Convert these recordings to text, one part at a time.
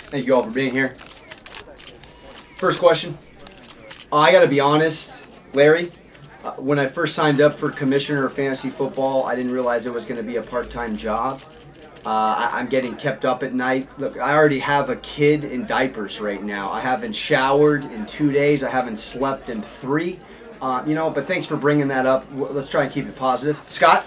Thank you all for being here. First question. I gotta be honest, Larry, when I first signed up for Commissioner of Fantasy Football, I didn't realize it was going to be a part-time job. I'm getting kept up at night. Look, I already have a kid in diapers right now. I haven't showered in 2 days. I haven't slept in 3. But thanks for bringing that up. Let's try and keep it positive. Scott?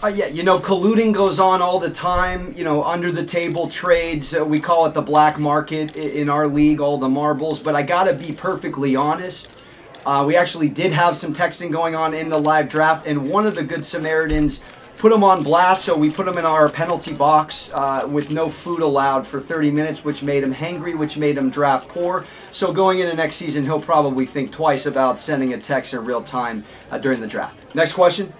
Yeah, colluding goes on all the time, under the table trades. We call it the black market in our league, all the marbles. But I gotta be perfectly honest. We actually did have some texting going on in the live draft, and one of the Good Samaritans put him on blast, so we put him in our penalty box with no food allowed for 30 minutes, which made him hangry, which made him draft poor. So going into next season, he'll probably think twice about sending a text in real time during the draft. Next question.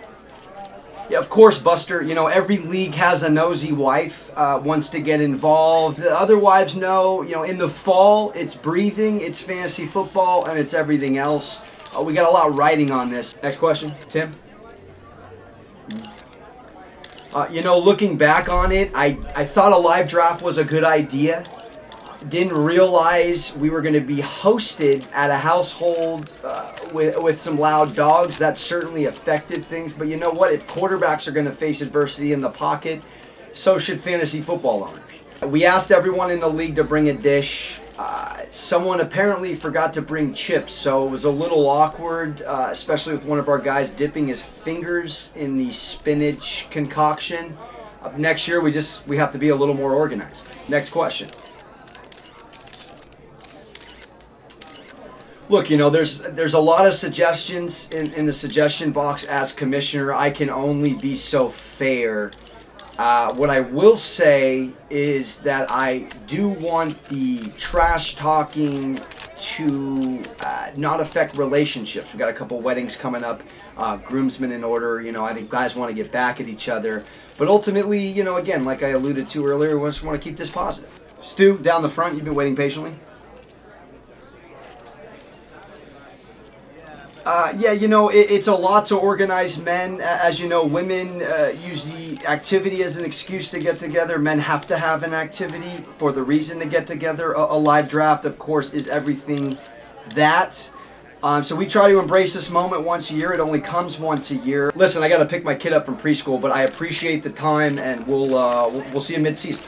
Yeah, of course, Buster. Every league has a nosy wife, wants to get involved. The other wives know, in the fall, it's breathing, it's fantasy football, and it's everything else. We got a lot riding on this. Next question, Tim. Looking back on it, I thought a live draft was a good idea. Didn't realize we were going to be hosted at a household with some loud dogs. That certainly affected things. But you know what? If quarterbacks are going to face adversity in the pocket, so should fantasy football owners. We asked everyone in the league to bring a dish. Someone apparently forgot to bring chips, so it was a little awkward, especially with one of our guys dipping his fingers in the spinach concoction. Next year, we have to be a little more organized. Next question. Look, there's a lot of suggestions in the suggestion box as commissioner. I can only be so fair. What I will say is that I do want the trash talking to not affect relationships. We've got a couple weddings coming up, groomsmen in order. I think guys want to get back at each other. But ultimately, again, like I alluded to earlier, we just want to keep this positive. Stu, down the front, you've been waiting patiently. It's a lot to organize men. As you know, women use the activity as an excuse to get together. Men have to have an activity for the reason to get together. A live draft, of course, is everything that. So we try to embrace this moment once a year. It only comes once a year. Listen, I got to pick my kid up from preschool, but I appreciate the time, and we'll see you mid-season.